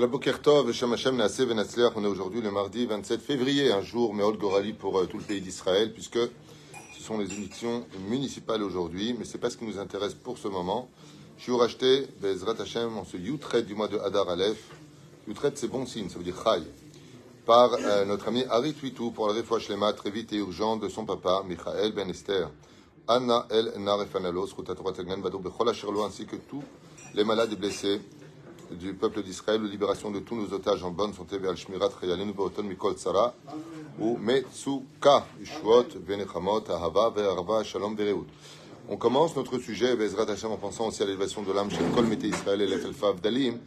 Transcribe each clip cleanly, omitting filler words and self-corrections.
Boker Tov, Shem Hashem Naaseh Venatzliach. On est aujourd'hui le mardi 27 février, un jour Me'od Gorali pour tout le pays d'Israël, puisque ce sont les élections municipales aujourd'hui, mais ce n'est pas ce qui nous intéresse pour ce moment. Shiur acheté, Bezrat Hashem, en ce Yutret du mois de Hadar Aleph. Yutret, c'est bon signe, ça veut dire Chai. Par notre ami Hari Twitou pour la Refoua Shlema très vite et urgente de son papa, Michael Ben Esther. Anna El Narefanalos, Routatora Tagnan Badou Bechol Asherlo, ainsi que tous les malades et blessés du peuple d'Israël, la libération de tous nos otages en bonne santé, vers Shmirat Chayalinu Baoton Mikol Tsara, ou Metsuka, Ishvot, Venechamot, Ahava, Ve'arva, Shalom, Vereut. On commence notre sujet, Bezrat Hashem, en pensant aussi à l'élévation de l'âme chez Kol Mété Israël et l'Efelfav Dalim,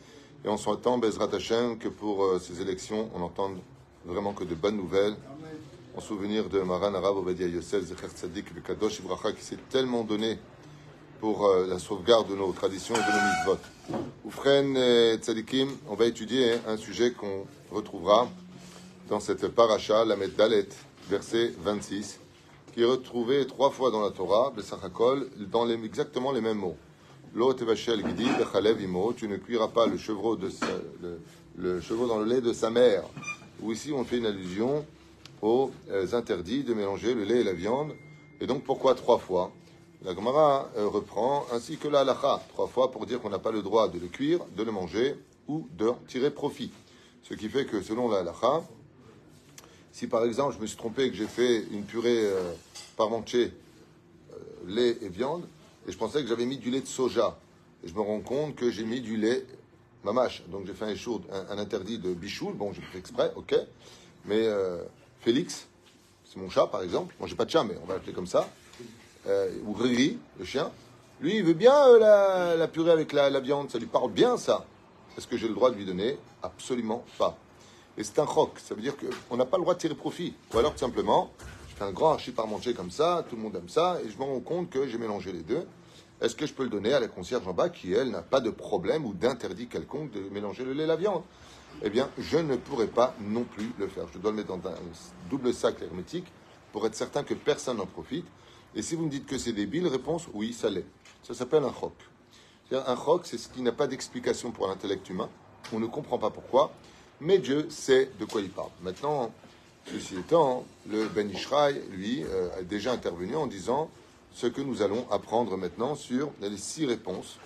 et on s'entend, Bezrat Hashem, que pour ces élections, on n'entende vraiment que de bonnes nouvelles, en souvenir de Maran Arav Ovadia Yosef, Zecher Tzadik, Kadosh Ibracha, qui s'est tellement donné pour la sauvegarde de nos traditions et de nos mitzvot. Oufren Tzadikim, on va étudier un sujet qu'on retrouvera dans cette paracha, la Dalet, verset 26, qui est retrouvé 3 fois dans la Torah, Besachakol, dans exactement les mêmes mots. Lo tevashel gidi bechalev imo, tu ne cuiras pas le chevreau dans le lait de sa mère. Où ici on fait une allusion aux interdits de mélanger le lait et la viande. Et donc pourquoi 3 fois? La Gemara reprend, ainsi que la halacha, 3 fois pour dire qu'on n'a pas le droit de le cuire, de le manger ou de tirer profit. Ce qui fait que selon la halacha, si par exemple je me suis trompé et que j'ai fait une purée parmentier, lait et viande, et je pensais que j'avais mis du lait de soja, et je me rends compte que j'ai mis du lait mamache, donc j'ai fait un interdit de bichoul, bon j'ai fait exprès, ok, mais Félix, c'est mon chat par exemple, moi j'ai pas de chat mais on va l'appeler comme ça, ou Riri, le chien, lui il veut bien la purée avec la viande, ça lui parle bien ça. Est-ce que j'ai le droit de lui donner? Absolument pas. Et c'est un croc, ça veut dire qu'on n'a pas le droit de tirer profit. Ou alors tout simplement, je fais un grand archi parmentier comme ça, tout le monde aime ça, et je me rends compte que j'ai mélangé les deux. Est-ce que je peux le donner à la concierge en bas qui, elle, n'a pas de problème ou d'interdit quelconque de mélanger le lait et la viande? Eh bien, je ne pourrais pas non plus le faire. Je dois le mettre dans un double sac hermétique pour être certain que personne n'en profite. Et si vous me dites que c'est débile, réponse, oui, ça l'est. Ça s'appelle un chok. Un chok, c'est ce qui n'a pas d'explication pour l'intellect humain. On ne comprend pas pourquoi, mais Dieu sait de quoi il parle. Maintenant, ceci étant, le Ben Ishraï, lui, a déjà intervenu en disant ce que nous allons apprendre maintenant sur les 6 réponses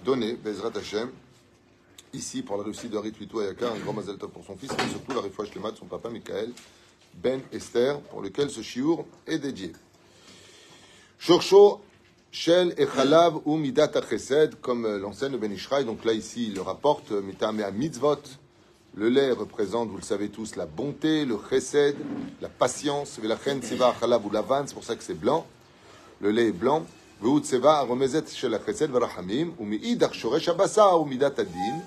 données, Bezrat Hashem, ici pour la réussite de Harit Twitou Ayaka, un grand mazel tov pour son fils, mais surtout la Refoua Shlema de son papa Michael Ben Esther, pour lequel ce shiur est dédié. Shorsho Shel Echalav ou Midat HaChesed, comme l'enseigne le Ben Ishraï. Donc là, ici, il le rapporte, Mitameh Mitzvot. Le lait représente, vous le savez tous, la bonté, le Chesed, la patience. Velachen Tseva Chalav ou Lavan, c'est pour ça que c'est blanc. Le lait est blanc. Veut Tseva Romezet Shel HaChesed Varachamim, ou Mi'idach Shoresh Abasa ou Midat Adin.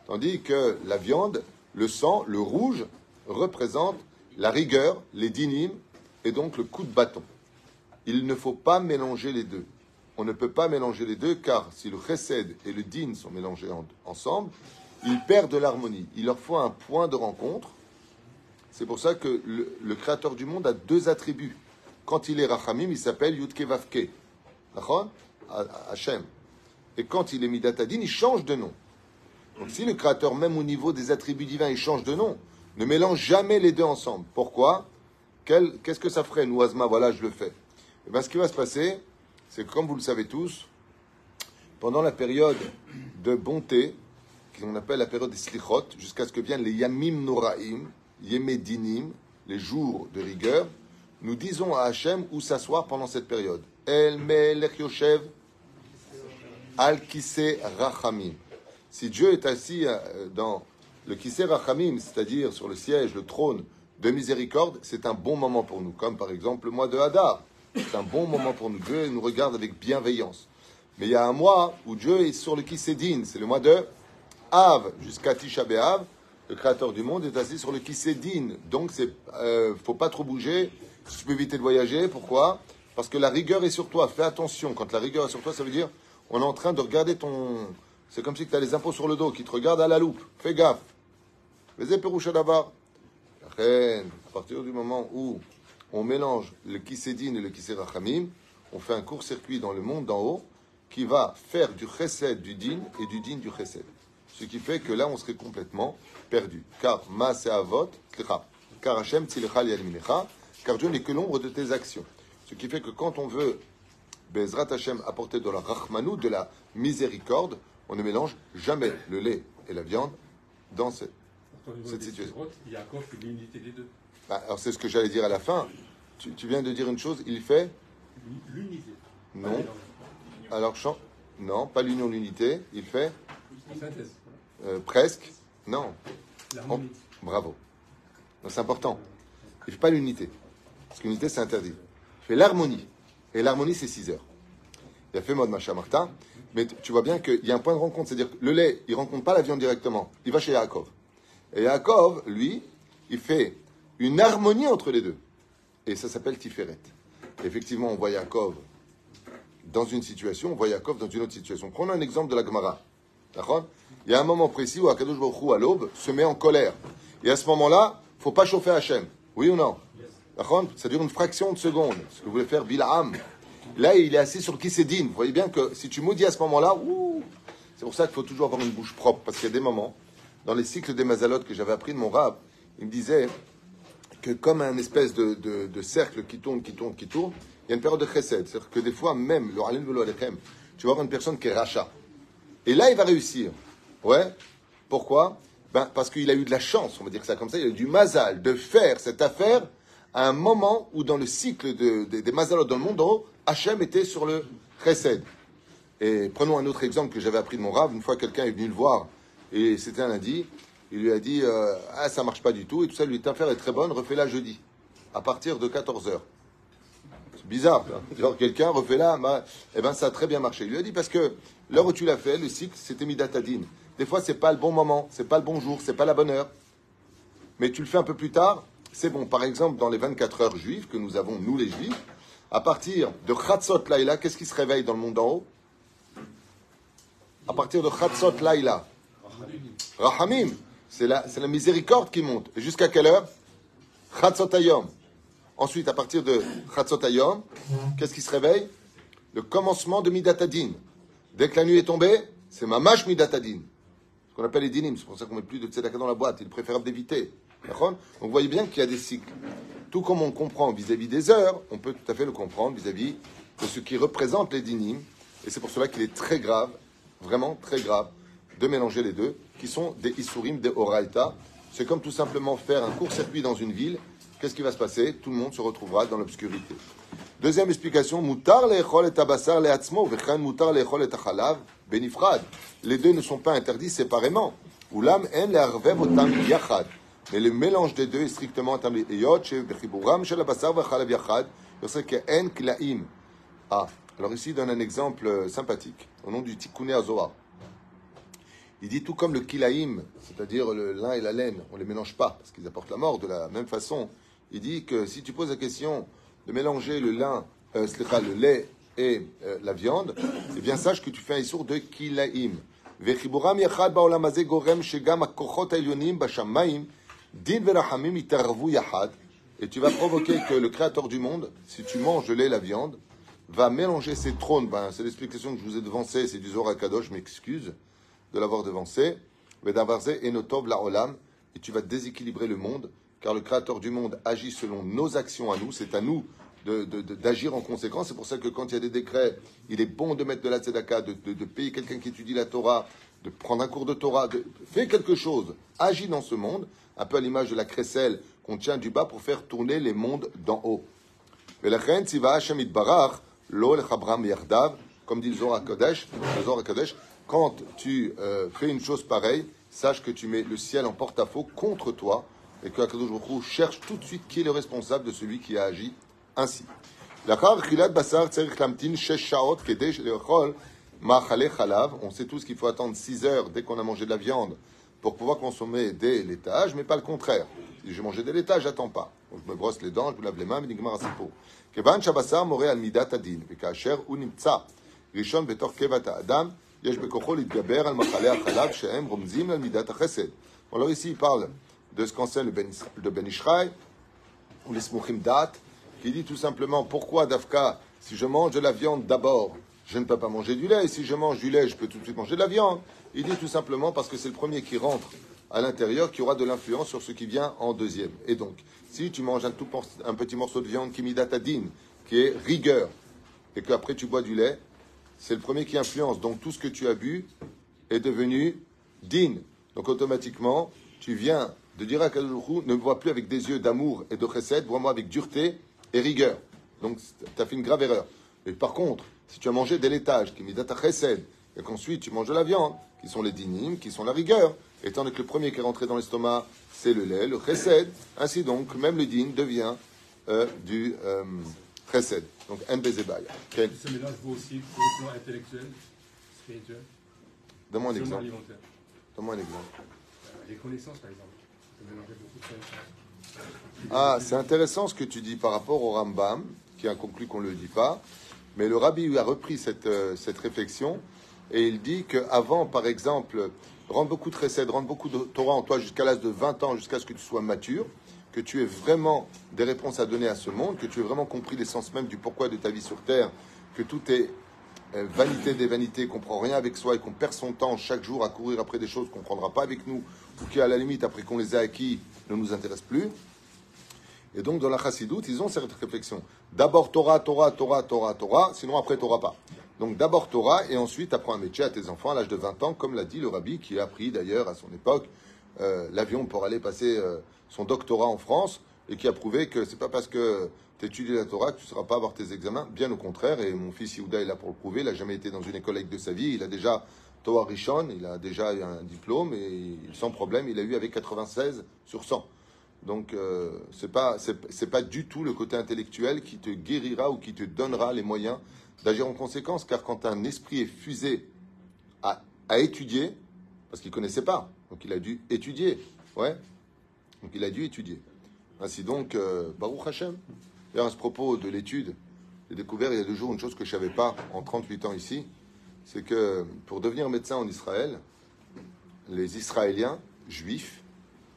Tandis que la viande, le sang, le rouge, représente la rigueur, les dinim, et donc le coup de bâton. Il ne faut pas mélanger les deux. On ne peut pas mélanger les deux car si le chesed et le din sont mélangés ensemble, ils perdent de l'harmonie. Il leur faut un point de rencontre. C'est pour ça que le créateur du monde a 2 attributs. Quand il est rachamim, il s'appelle Yudke Vavke. D'accord? Hachem. Et quand il est Midatadin, il change de nom. Donc si le créateur, même au niveau des attributs divins, il change de nom, ne mélange jamais les deux ensemble. Pourquoi? Qu'est-ce que ça ferait? Nous, Azma, voilà, je le fais. Et bien, ce qui va se passer, c'est que, comme vous le savez tous, pendant la période de bonté, qu'on appelle la période des slichot, jusqu'à ce que viennent les yamim noraim, yemedinim, les jours de rigueur, nous disons à Hachem où s'asseoir pendant cette période. El melech yoshev al kise rachamim. Si Dieu est assis dans le kise rachamim, c'est-à-dire sur le siège, le trône de miséricorde, c'est un bon moment pour nous, comme par exemple le mois de Hadar. C'est un bon moment pour nous. Dieu nous regarde avec bienveillance. Mais il y a un mois où Dieu est sur le Kisédin. C'est le mois de Av jusqu'à Tisha B'Av. Le créateur du monde est assis sur le Kisédin. Donc, faut pas trop bouger. Si tu peux éviter de voyager. Pourquoi? Parce que la rigueur est sur toi. Fais attention. Quand la rigueur est sur toi, ça veut dire on est en train de regarder ton... C'est comme si tu as les impôts sur le dos qui te regardent à la loupe. Fais gaffe. Fais péroucha d'abord. À partir du moment où on mélange le Kisédin et le Kisé Rachamim, on fait un court-circuit dans le monde d'en haut qui va faire du Chesed du Din et du Din du Chesed. Ce qui fait que là, on serait complètement perdu. Car Maaseavot, car Hachem Tzilecha Lialminecha, car Dieu n'est que l'ombre de tes actions. Ce qui fait que quand on veut Bezrat Hachem apporter de la rachmanou, de la miséricorde, on ne mélange jamais le lait et la viande dans cette situation. Il y a encore l'unité des deux. Alors c'est ce que j'allais dire à la fin. Tu viens de dire une chose, il fait l'unité. Non. Alors non, pas l'union, l'unité. Il fait synthèse. Presque. Non. L'harmonie. Bravo. Donc c'est important. Il ne fait pas l'unité. Parce que l'unité, c'est interdit. Il fait l'harmonie. Et l'harmonie, c'est 6 heures. Il a fait mode Macha Martin. Mais tu vois bien qu'il y a un point de rencontre. C'est-à-dire que le lait, il ne rencontre pas la viande directement. Il va chez Yaakov. Et Yaakov, lui, il fait une harmonie entre les deux. Et ça s'appelle Tiferet. Effectivement, on voit Yaakov dans une situation, on voit Yaakov dans une autre situation. Prenons un exemple de la Gemara. D'accord ? Il y a un moment précis où Akadosh Baruch Hu, à l'aube, se met en colère. Et à ce moment-là, il ne faut pas chauffer Hachem. Oui ou non ? D'accord ? Ça dure une fraction de seconde. Ce que voulait faire Bil'am. Là, il est assis sur Kisédine. Vous voyez bien que si tu maudis à ce moment-là, c'est pour ça qu'il faut toujours avoir une bouche propre. Parce qu'il y a des moments, dans les cycles des mazalotes que j'avais appris de mon rab, il me disait que comme un espèce de cercle qui tourne, il y a une période de chesed. C'est-à-dire que des fois, même, le halil velo alechem, tu vas avoir une personne qui est rachat. Et là, il va réussir. Ouais. Pourquoi ? Parce qu'il a eu de la chance, on va dire ça comme ça, il a eu du mazal de faire cette affaire à un moment où dans le cycle des mazalotes dans le monde, Hachem était sur le chesed. Et prenons un autre exemple que j'avais appris de mon rave. Une fois, quelqu'un est venu le voir, et c'était un lundi, il lui a dit ça marche pas du tout, et tout ça, lui, ta affaire est très bonne, refais-la jeudi, à partir de 14h. C'est bizarre, hein. Genre quelqu'un refait là, ça a très bien marché. Il lui a dit parce que l'heure où tu l'as fait, le cycle, c'était Midatadin. Des fois, c'est pas le bon moment, c'est pas le bon jour, c'est pas la bonne heure. Mais tu le fais un peu plus tard, c'est bon. Par exemple, dans les 24 heures juives que nous avons, nous les juifs, à partir de Chatzot Laïla, qu'est-ce qui se réveille dans le monde d'en haut ? À partir de Chatzot Laïla. Rahamim. C'est la miséricorde qui monte. Et jusqu'à quelle heure ? Chatzot Hayom. Ensuite, à partir de Chatzot Hayom, qu'est-ce qui se réveille ? Le commencement de Midatadin. Dès que la nuit est tombée, c'est Mamash Midatadin. Ce qu'on appelle les dinim. C'est pour ça qu'on ne met plus de tzedaka dans la boîte. Il est préférable d'éviter. Donc vous voyez bien qu'il y a des cycles. Tout comme on comprend vis-à-vis des heures, on peut tout à fait le comprendre vis-à-vis de ce qui représente les dinim. Et c'est pour cela qu'il est très grave, vraiment très grave, de mélanger les deux, qui sont des isurim, des oraita. C'est comme tout simplement faire un court-circuit dans une ville. Qu'est-ce qui va se passer ? Tout le monde se retrouvera dans l'obscurité. Deuxième explication, mutar le'echol et abasar le'atzmo, v'chen mutar le'echol et achalav benifrad. Les deux ne sont pas interdits séparément. Ulam en le'arvev otam yachad. Mais le mélange des deux est strictement interdit. Eyot she'bechiburam shel abasar v'achalav yachad, yosek ke'en klaim. Alors ici, il donne un exemple sympathique, au nom du Tikkuné Azohar. Il dit tout comme le kilaïm, c'est-à-dire le lin et la laine, on ne les mélange pas, parce qu'ils apportent la mort de la même façon. Il dit que si tu poses la question de mélanger le lait et la viande, eh bien sache que tu fais un issour de kilaïm. Vechiburam yachad ba'olam hazeh gorem shegam hakochot ha'elyonim b'shamayim din v'rachamim yitarvu yachad. Et tu vas provoquer que le Créateur du monde, si tu manges le lait et la viande, va mélanger ses trônes. C'est l'explication que je vous ai devancée, c'est du Zohar HaKadosh, je m'excuse de l'avoir devancé. Vedavarze enotov la'olam, et tu vas déséquilibrer le monde, car le Créateur du monde agit selon nos actions à nous, c'est à nous d'agir en conséquence. C'est pour ça que quand il y a des décrets, il est bon de mettre de la tzedaka, de payer quelqu'un qui étudie la Torah, de prendre un cours de Torah, fais quelque chose, agis dans ce monde, un peu à l'image de la crécelle qu'on tient du bas pour faire tourner les mondes d'en haut. Velachen tziva Hashem itbarach lo lechabram yardav, comme dit le Zohar HaKadosh, quand tu fais une chose pareille, sache que tu mets le ciel en porte-à-faux contre toi et que Akadosh Baruch Hu cherche tout de suite qui est le responsable de celui qui a agi ainsi. On sait tous qu'il faut attendre 6 heures dès qu'on a mangé de la viande pour pouvoir consommer des laitages, mais pas le contraire. Si j'ai mangé des laitages, j'attends pas. Donc, je me brosse les dents, je me lave les mains, mais nigmar asipo. Kevan shabasar moreh al midat adin, v'kasher u nimtza rishon betor kevat ha'adam, yesh bekocho litgaber al machalei hachalav shehem romzim al midat hachesed. Alors ici, il parle de ce qu'enseigne le Ben Ishraï, ou les Smuchim Dat, qui dit tout simplement pourquoi Dafka, si je mange de la viande d'abord, je ne peux pas manger du lait. Et si je mange du lait, je peux tout de suite manger de la viande. Il dit tout simplement parce que c'est le premier qui rentre à l'intérieur qui aura de l'influence sur ce qui vient en deuxième. Et donc, si tu manges un petit morceau de viande qui midatadine, qui est rigueur, et qu'après tu bois du lait, c'est le premier qui influence. Donc tout ce que tu as bu est devenu din. Donc automatiquement, tu viens de dire à Kadosh Baruch Hu, ne me vois plus avec des yeux d'amour et de chesed, vois-moi avec dureté et rigueur. Donc tu as fait une grave erreur. Mais par contre, si tu as mangé des laitages, qui midata chesed, et qu'ensuite tu manges de la viande, qui sont les dinim, qui sont la rigueur, étant donné que le premier qui est rentré dans l'estomac, c'est le lait, le chesed, ainsi donc, même le din devient du chesed. Donc, en bezebaya. Okay. Ce mélange vaut aussi pour le plan intellectuel, spirituel, Donne-moi un seulement exemple. alimentaire. Donne-moi un exemple. Les connaissances, par exemple. Ça mélangeait beaucoup de connaissances. Ah, c'est intéressant ce que tu dis par rapport au Rambam, qui a conclu qu'on ne le dit pas. Mais le Rabbi a repris cette réflexion et il dit qu'avant, par exemple, rendre beaucoup de chesed, rendre beaucoup de Torah en toi jusqu'à l'âge de 20 ans, jusqu'à ce que tu sois mature, que tu aies vraiment des réponses à donner à ce monde, que tu aies vraiment compris l'essence même du pourquoi de ta vie sur Terre, que tout est vanité des vanités, qu'on ne prend rien avec soi et qu'on perd son temps chaque jour à courir après des choses qu'on ne prendra pas avec nous, ou qui, à la limite, après qu'on les a acquis, ne nous intéressent plus. Et donc, dans la chassidoute, ils ont cette réflexion. D'abord Torah, Torah, Torah, Torah, Torah, sinon après Torah pas. Donc d'abord Torah, et ensuite apprends un métier à tes enfants à l'âge de 20 ans, comme l'a dit le Rabbi, qui a pris d'ailleurs à son époque l'avion pour aller passer son doctorat en France, et qui a prouvé que c'est pas parce que tu étudies la Torah que tu ne sauras pas avoir tes examens, bien au contraire, et mon fils Yehuda est là pour le prouver, il n'a jamais été dans une école laïque de sa vie, il a déjà Torah Rishon, il a déjà un diplôme, et sans problème, il a eu avec 96 sur 100. Donc, c'est pas du tout le côté intellectuel qui te guérira ou qui te donnera les moyens d'agir en conséquence, car quand un esprit est fusé à étudier, parce qu'il ne connaissait pas, donc il a dû étudier, ouais, donc il a dû étudier. Ainsi donc, Baruch Hashem. Et à ce propos de l'étude, j'ai découvert il y a 2 jours une chose que je ne savais pas en 38 ans ici, c'est que pour devenir médecin en Israël, les Israéliens juifs,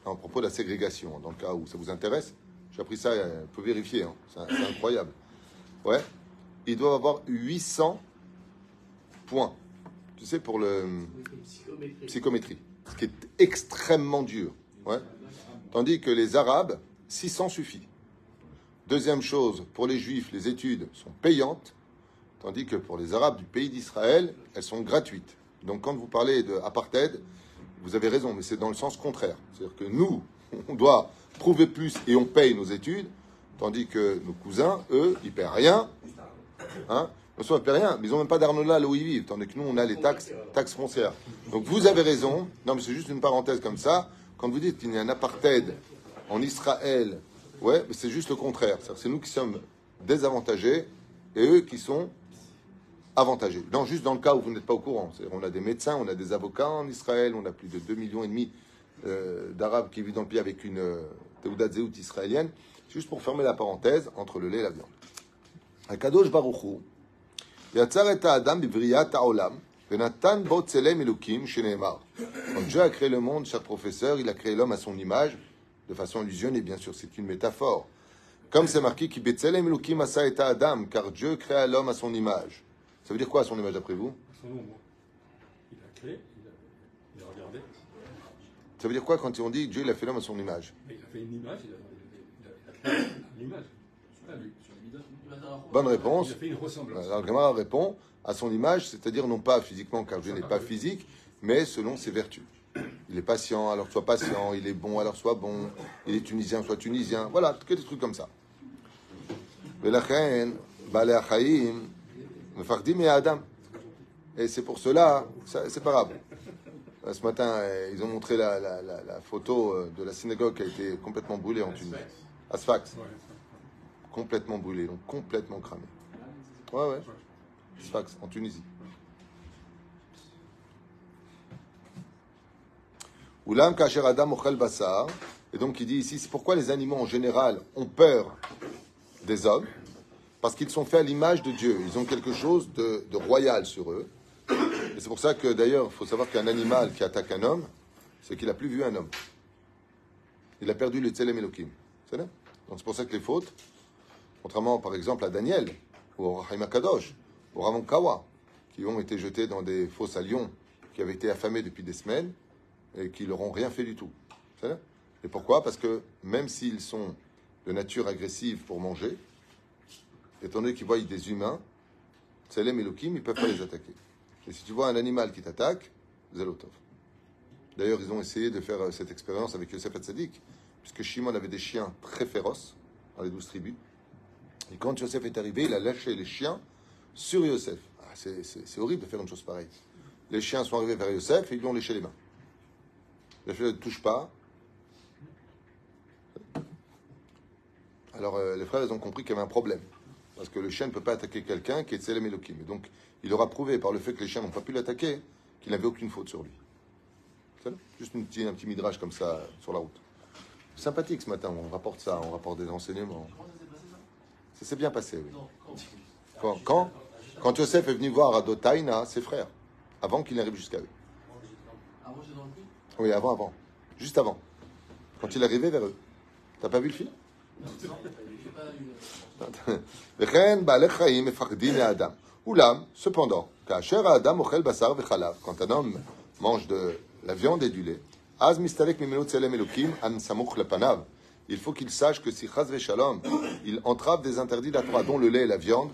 à propos de la ségrégation, dans le cas où ça vous intéresse, j'ai appris ça, vous pouvez vérifier, hein, c'est incroyable. Ouais, ils doivent avoir 800 points, tu sais, pour le psychométrie, ce qui est extrêmement dur. Ouais. Tandis que les Arabes, 600 suffit. Deuxième chose, pour les Juifs, les études sont payantes, tandis que pour les Arabes du pays d'Israël, elles sont gratuites. Donc quand vous parlez d'apartheid, vous avez raison, mais c'est dans le sens contraire. C'est-à-dire que nous, on doit prouver plus et on paye nos études, tandis que nos cousins, eux, ils ne paient rien. Hein, ils ne paient rien, mais ils n'ont même pas d'Arnola là où ils vivent, tandis que nous, on a les taxes foncières. Donc vous avez raison, non mais c'est juste une parenthèse comme ça, quand vous dites qu'il y a un apartheid en Israël, ouais, mais c'est juste le contraire. C'est nous qui sommes désavantagés et eux qui sont avantagés. Non, juste dans le cas où vous n'êtes pas au courant. On a des médecins, on a des avocats en Israël, on a plus de 2,5 millions d'Arabes qui vivent dans le pays avec une Teudat Zéhout israélienne. Juste pour fermer la parenthèse entre le lait et la viande. Akadosh Baruch Hu, Yatzar et Adam bivriyat ha'olam, venatan bo tselem elokim sheneemar. Quand Dieu a créé le monde, cher professeur, il a créé l'homme à son image, de façon illusionnée, bien sûr, c'est une métaphore. Comme c'est marqué qui betzelem elokim asa et Adam, car Dieu créa l'homme à son image. Ça veut dire quoi à son image d'après vous? Son ombre. Il a créé, il a regardé. Ça veut dire quoi quand on dit Dieu il a fait l'homme à son image? Il a fait une image, il a créé l'image. Bonne réponse. Il a fait une ressemblance. Alors, Gamara répond à son image, c'est-à-dire non pas physiquement, car Dieu n'est pas physique, mais selon ses vertus. Il est patient, alors sois patient. Il est bon, alors sois bon. Il est tunisien, sois tunisien. Voilà, que des trucs comme ça. Et c'est pour cela, c'est pas grave. Ce matin, ils ont montré la photo de la synagogue qui a été complètement brûlée en Tunisie. À Sfax. Complètement brûlée, donc complètement cramée. Ouais. Sfax, en Tunisie. Oulam kasher adam ochel basar. Et donc il dit ici, c'est pourquoi les animaux en général ont peur des hommes, parce qu'ils sont faits à l'image de Dieu. Ils ont quelque chose de royal sur eux. Et c'est pour ça que d'ailleurs, il faut savoir qu'un animal qui attaque un homme, c'est qu'il n'a plus vu un homme. Il a perdu le Tselem Elohim. Donc c'est pour ça que les fautes, contrairement par exemple à Daniel, ou au Rahim Akadosh, au Ramon Kawa, qui ont été jetés dans des fosses à lions, qui avaient été affamés depuis des semaines et qui leur ont rien fait du tout. Et pourquoi? Parce que même s'ils sont de nature agressive pour manger, étant donné qu'ils voient des humains, Tselem et Elohim, ils ne peuvent pas les attaquer. Et si tu vois un animal qui t'attaque, Zelotov. D'ailleurs, ils ont essayé de faire cette expérience avec Yosef Hatzadik, puisque Shimon avait des chiens très féroces dans les 12 tribus. Et quand Yosef est arrivé, il a lâché les chiens sur Yosef. Ah, c'est horrible de faire une chose pareille. Les chiens sont arrivés vers Yosef et ils lui ont léché les mains. Il a fait, ne touche pas. Alors, les frères, ils ont compris qu'il y avait un problème. Parce que le chien ne peut pas attaquer quelqu'un qui est Tselem Elohim. Et donc, il aura prouvé par le fait que les chiens n'ont pas pu l'attaquer qu'il n'avait aucune faute sur lui. C'est juste un petit midrash comme ça sur la route. Sympathique ce matin, on rapporte ça, on rapporte des enseignements. Ça s'est bien passé, oui. Quand Yosef est venu voir à Dotaïna, ses frères, avant qu'il n'arrive jusqu'à eux. Oui, avant. Juste avant. Quand il est arrivé vers eux. T'as pas vu le film? Cependant, quand un homme mange de la viande et du lait, il faut qu'il sache que si Chaz Shalom, il entrave des interdits de la Torah, dont le lait et la viande,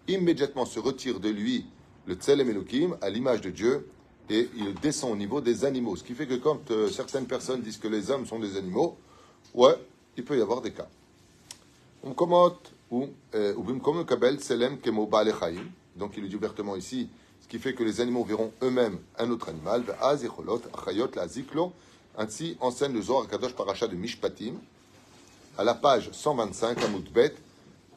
immédiatement se retire de lui le Tselem Elohim à l'image de Dieu et il descend au niveau des animaux. Ce qui fait que quand certaines personnes disent que les hommes sont des animaux, ouais, il peut y avoir des cas. Donc il est dit ouvertement ici, ce qui fait que les animaux verront eux-mêmes un autre animal. Ainsi enseigne le Zohar Kadosh Parasha de Mishpatim. À la page 125, à Moutbet,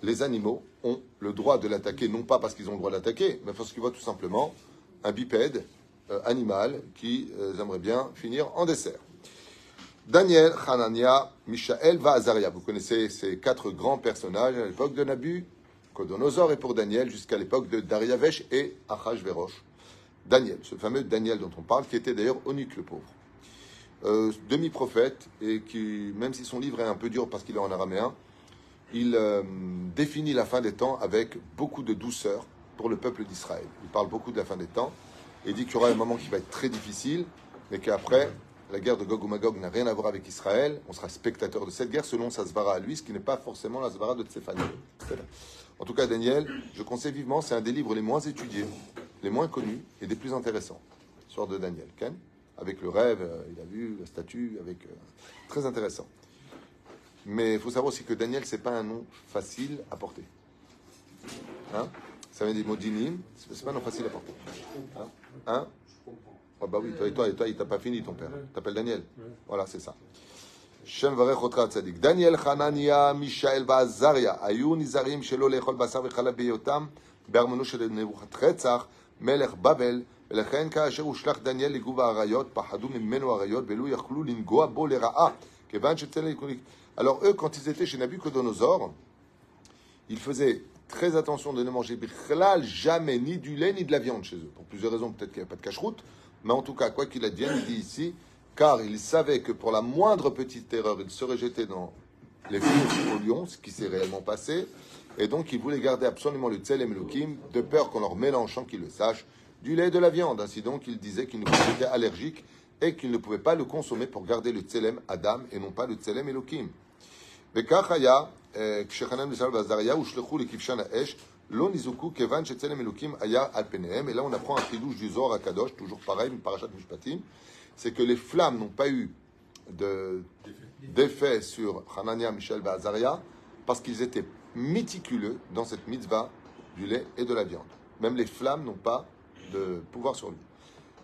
les animaux ont le droit de l'attaquer, non pas parce qu'ils ont le droit de l'attaquer, mais parce qu'ils voient tout simplement un bipède animal qui aimerait bien finir en dessert. Daniel, Hanania, Mishaël, Azaria. Vous connaissez ces 4 grands personnages à l'époque de Nabucodonosor et pour Daniel jusqu'à l'époque de Dariavesh et Achashverosh. Daniel, ce fameux Daniel dont on parle, qui était d'ailleurs eunuque le pauvre. Demi-prophète et qui, même si son livre est un peu dur parce qu'il est en araméen, il définit la fin des temps avec beaucoup de douceur pour le peuple d'Israël. Il parle beaucoup de la fin des temps et dit qu'il y aura un moment qui va être très difficile, mais qu'après, la guerre de Gog ou Magog n'a rien à voir avec Israël. On sera spectateur de cette guerre selon sa svara à lui, ce qui n'est pas forcément la svara de Tsephanie. En tout cas, Daniel, je conseille vivement, c'est un des livres les moins étudiés, les moins connus et des plus intéressants. L'histoire de Daniel. Ken, avec le rêve, il a vu la statue, avec très intéressant. Mais il faut savoir aussi que Daniel, c'est pas un nom facile à porter. Hein? Ça vient des mots dinim, c'est pas un nom facile à porter. Hein? Ah bah oui, toi, il t'a pas fini ton père. T'appelles Daniel. Voilà, c'est ça. Shem varech otra tzadik. Daniel, Hanania, Mishaël, Azaria. Ayu nizarim shelo lechol basar vechalab beyotam be'armono shel Nebuchadnezzar melech Babel. ולכן כאשר הושלך דניאל לגוב האריות, פחדו ממנו האריות, ולא יכלו לנגוע בו לרעה, כיוון שצלם. Alors eux, quand ils étaient chez Nabucodonosor, ils faisaient très attention de ne manger bichlal jamais ni du lait ni de la viande chez eux. Pour plusieurs raisons, peut-être qu'il n'y a pas de cache-route, mais en tout cas, quoi qu'il advienne, il dit ici, car ils savaient que pour la moindre petite erreur, ils seraient jetés dans les fours au lion, ce qui s'est réellement passé, et donc ils voulaient garder absolument le Tselem Elohim, de peur qu'on leur mélange, sans qu'ils le sachent, du lait et de la viande. Ainsi donc, ils disaient qu'ils étaient allergiques et qu'ils ne pouvaient pas le consommer pour garder le Tselem Adam et non pas le Tselem Elohim. וכך היה, כשחנן מישאל ועזריה הושלכו לכבשן האש, לא ניזוקו כיוון שצלם אלוקים היה על פניהם. Et là, on apprend un chidouche du Zohar à Kadosh, toujours pareil, une parashat Mishpatim, c'est que les flammes n'ont pas eu d'effet sur Hanania, Mishaël et Azaria parce qu'ils étaient méticuleux dans cette mitzvah du lait et de la viande. Même les flammes n'ont pas de pouvoir sur lui.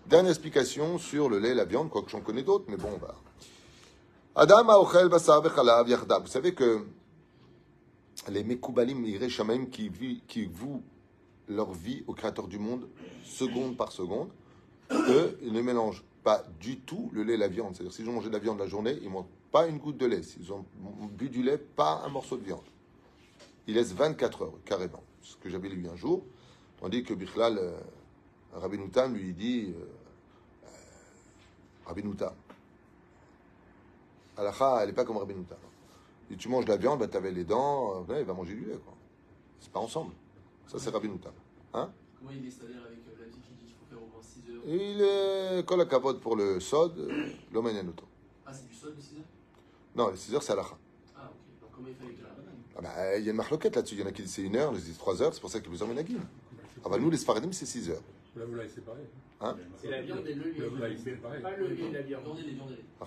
Dernière explication sur le lait et la viande, quoique j'en connais d'autres, mais bon, on va... Adam aochel basar vechalav yachdav. Vous savez que les Mekoubalim, Iré Shamaim, qui vouent leur vie au Créateur du monde, seconde par seconde, eux, ils ne mélangent pas du tout le lait et la viande. C'est-à-dire, s'ils ont mangé de la viande la journée, ils ne mangent pas une goutte de lait. S'ils ont bu du lait, pas un morceau de viande. Ils laissent 24 heures, carrément. Ce que j'avais lu un jour. Tandis que Bichlal, Rabbi Noutam lui dit Rabbi Noutam, Halakha, elle n'est pas comme Rabbi Noutam. Si tu manges de la viande, bah, tu avais les dents, il va manger du lait, quoi. C'est pas ensemble. Ça, c'est Rabbi Noutam. Hein? Comment il est, c'est-à-dire avec la vie qui dit qu'il faut faire au moins 6 heures? Il est kol hakavod pour le sod, l'omanyanuto. Ah, c'est du sol de 6 heures? Non, les 6 heures, c'est halakha. Ah, ok. Donc comment il fait avec la banane? Ah bah, il y a une marloquette là-dessus. Il y en a qui disent c'est 1 heure, d'autres disent 3 heures. C'est pour ça qu'il y a plusieurs ménagim. Ah bah, nous, les Sfaradim, c'est 6 heures. La volaille, c'est pareil. Hein? C'est la viande et le lait. La volaille, c'est pareil. Pas le lait, la viande. Viande et lait, viande et lait. Ah,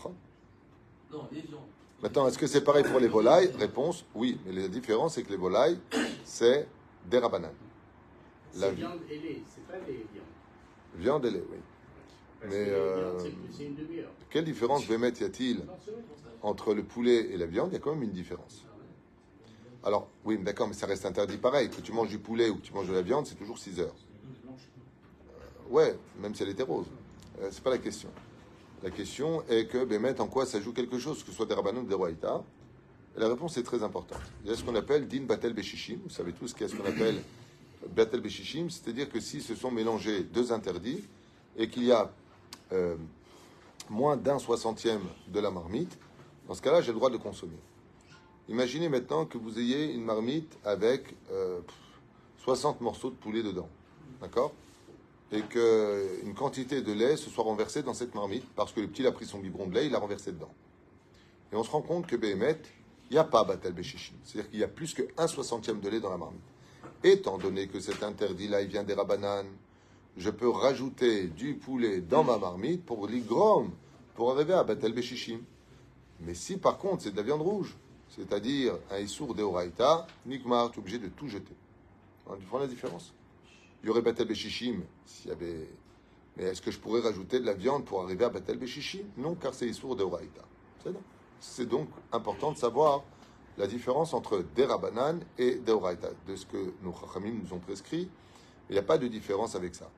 Non, les viandes. maintenant, est-ce que c'est pareil pour les volailles? Réponse, oui. Mais la différence, c'est que les volailles, c'est des rabanan. C'est viande et lait, c'est pas les viandes. Viande et lait, oui. Parce Mais, que les viandes, c'est une demi-heure. Quelle différence, Bémet, y a-t-il entre le poulet et la viande? Il y a quand même une différence. Alors, oui, mais d'accord, mais ça reste interdit pareil. Que tu manges du poulet ou que tu manges de la viande, c'est toujours 6 heures. Ouais, même si elle était rose. C'est pas la question. La question est que, Bémet, en quoi ça joue quelque chose, que ce soit des rabbanout ou des roaïta? Et la réponse est très importante. Il y a ce qu'on appelle din batel beshishim. Vous savez tous ce qu'il y a ce qu'on appelle batel beshishim, c'est-à-dire que si se sont mélangés 2 interdits et qu'il y a moins d'un 60e de la marmite, dans ce cas-là, j'ai le droit de le consommer. Imaginez maintenant que vous ayez une marmite avec 60 morceaux de poulet dedans, d'accord? Et qu'une quantité de lait se soit renversée dans cette marmite parce que le petit a pris son biberon de lait, il l'a renversé dedans. Et on se rend compte que Béhémet, il n'y a pas Batel Béchichim. C'est-à-dire qu'il y a plus que 1/60e de lait dans la marmite. Étant donné que cet interdit-là, il vient des rabananes, je peux rajouter du poulet dans ma marmite pour l'igrom, pour arriver à Batel Béchichim. Mais si par contre c'est de la viande rouge, c'est-à-dire un issour deoraita, nikmar, tu es obligé de tout jeter. Hein, tu vois la différence? Il y aurait Batel Béchichim s'il y avait. Mais est-ce que je pourrais rajouter de la viande pour arriver à Batel Béchichim? Non, car c'est issour deoraita. C'est donc important de savoir la différence entre des rabanan et des oraita, de ce que nos chachamim nous ont prescrit. Il n'y a pas de différence avec ça.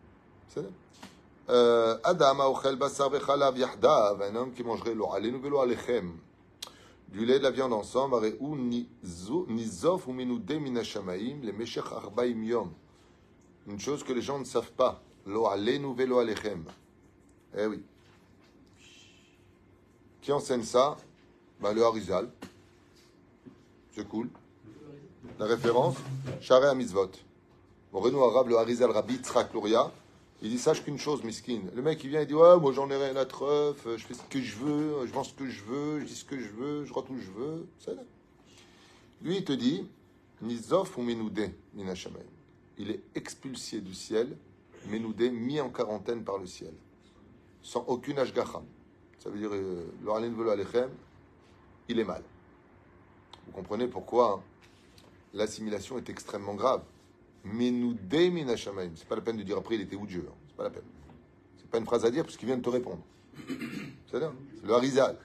Adam aochel basar vechalav yahdav, un homme qui mangerait lo alenu velo alechem, du lait et de la viande ensemble, areu nizof ou minudé minashamaim, le meshech arbaim yom. Une chose que les gens ne savent pas, lo alenu velo alechem. Eh oui. Qui enseigne ça? Ben, le Harizal. C'est cool. La référence, Sharei HaMitzvot. Mon Renou arabe, le Harizal Rabbi Tzrak Luria, il dit sache qu'une chose, miskin. Le mec, il vient et dit ouais, moi j'en ai rien à treuf, je fais ce que je veux, je vends ce que je veux, je dis ce que je veux, je rentre où je veux. Ça là. Lui, il te dit Nizof ou Menoudé, Minashamayim. Il est expulsé du ciel, Menoudé, mis en quarantaine par le ciel, sans aucune ashgacha. Ça veut dire le Alin Velo Alechem, il est mal. Vous comprenez pourquoi hein, l'assimilation est extrêmement grave. Menoudé minashamaim. C'est pas la peine de dire après il était où Dieu. Hein. C'est pas la peine. C'est pas une phrase à dire parce qu'il vient de te répondre. C'est le Harizal.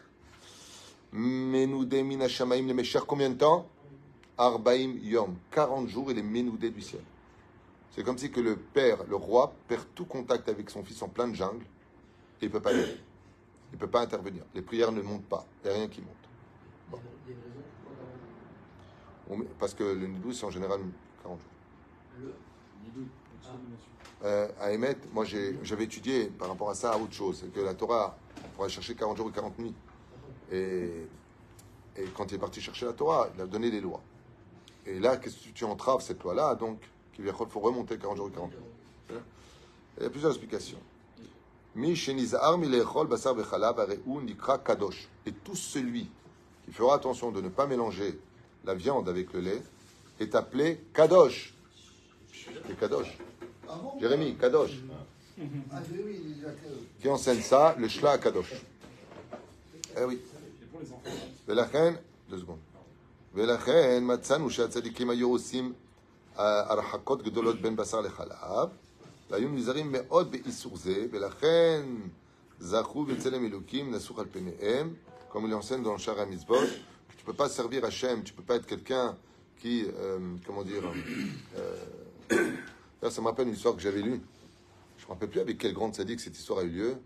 Menoudé minashamaim le Mesher combien de temps? Arbaim yom. 40 jours il est menoudé du ciel. C'est comme si que le père, le roi, perd tout contact avec son fils en pleine jungle et il peut pas y aller. Il peut pas intervenir. Les prières ne montent pas. Il n'y a rien qui monte. Bon. Il y a une raison pourquoi Parce que le nidou c'est en général 40 jours. le Nidou, À Emet, moi j'avais étudié par rapport à ça à autre chose, c'est que la Torah, on pourrait chercher 40 jours et 40 nuits. Et quand il est parti chercher la Torah, il a donné les lois. Et là, qu'est-ce que tu entraves cette loi-là, donc, qu'il faut remonter 40 jours et 40 nuits. Il y a plusieurs explications. Mi shenizar milechol basar vechalav areu nikra kadosh. Et tout celui qui fera attention de ne pas mélanger la viande avec le lait est appelé kadosh. C'est kadosh. Ah bon? Jérémy, kadosh. Ah oui, Qui enseigne ça? Le shla kadosh. Eh oui. c'est pour les enfants. ולכן, 2 secondes. ולכן מצאנו שהצדיקים היו עושים הרחקות גדולות בין בשר לחלב, והיו נזהרים מאוד באיסור זה, ולכן זכו בצלם אלוקים נסוך על פניהם, comme il enseigne dans le Sharei HaMitzvot, que tu ne peux pas servir Hachem, tu ne peux pas être quelqu'un qui, comment dire, là, ça me rappelle une histoire que j'avais lue. Je ne me rappelle plus avec quelle grande sadique cette histoire a eu lieu.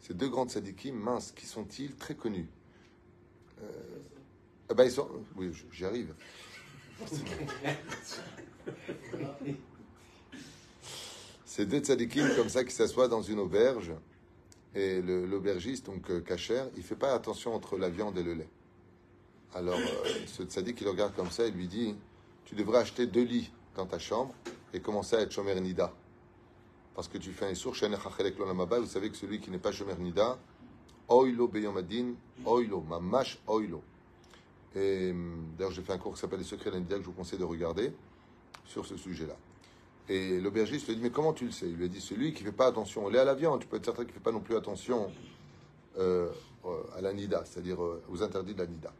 Ces 2 grandes sadikim, minces, qui sont-ils? Très connus. Ils sont... Oui, j'y arrive. C'est 2 tzadikim comme ça qui s'assoient dans une auberge et l'aubergiste, donc kasher, il ne fait pas attention entre la viande et le lait. Alors, ce tzadik, il le regarde comme ça et lui dit tu devrais acheter 2 lits dans ta chambre et commencer à être Shomer Nida. Parce que tu fais un Issour, vous savez que celui qui n'est pas Shomer Nida, Oilo Beyomadin, Oilo, Mamash Oilo. Et d'ailleurs, j'ai fait un cours qui s'appelle Les secrets de la Nida que je vous conseille de regarder sur ce sujet-là. Et l'aubergiste lui dit, mais comment tu le sais? Il lui a dit, celui qui ne fait pas attention au lait à la viande, tu peux être certain qu'il ne fait pas non plus attention à la Nida, c'est-à-dire aux interdits de la Nida.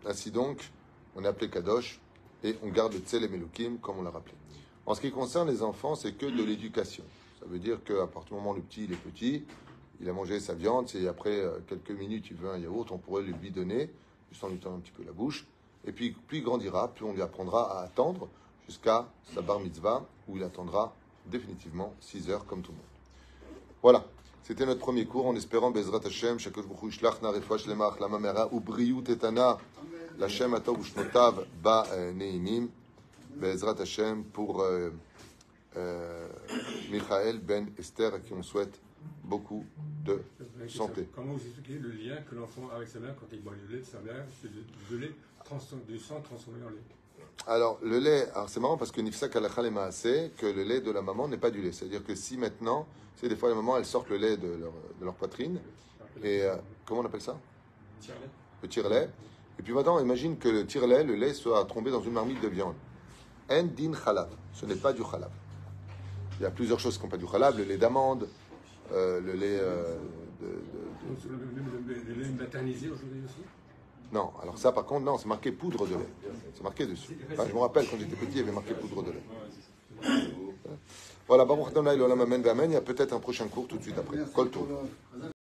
Ainsi donc, on est appelé Kadosh et on garde le Tselem Elokim comme on l'a rappelé. En ce qui concerne les enfants, c'est que de l'éducation. Ça veut dire qu'à partir du moment où le petit, il est petit, il a mangé sa viande, et après quelques minutes, il veut un yaourt, on pourrait lui donner, juste en lui tendant un petit peu la bouche. Et puis, plus il grandira, plus on lui apprendra à attendre jusqu'à sa bar mitzvah, où il attendra définitivement 6 heures comme tout le monde. Voilà, c'était notre premier cours, en espérant Bezrat Hashem, Shakosh Baruch Hu Yishlach Na Refoua Shlema Achlama Mera Ubriut Etana L'Hashem Atov Ushnotav Ba Neimim Bezrat Hashem pour Michael Ben Esther, à qui on souhaite beaucoup de santé. Comment vous expliquez le lien que l'enfant a avec sa mère quand il boit le lait de sa mère, c'est du sang transformé en lait? Alors, le lait, c'est marrant parce que Nifsak Alachal et Maaseh, que le lait de la maman n'est pas du lait. C'est-à-dire que si maintenant, c'est des fois les mamans, elles sortent le lait de leur poitrine, et comment on appelle ça? Le tire-lait. Et puis maintenant, imagine que le tire-lait, le lait soit tombé dans une marmite de viande. En din chalav, ce n'est pas du chalav. Il y a plusieurs choses qui n'ont pas du chalav, le lait d'amande, le lait Le lait maternisé aujourd'hui aussi? Non, alors ça par contre, non, c'est marqué poudre de lait. C'est marqué dessus. Enfin, je me rappelle, quand j'étais petit, il y avait marqué poudre de lait. Voilà, Baruch Adonai l'olam amen v'amen. Il y a peut-être un prochain cours tout de suite après. Kol tov.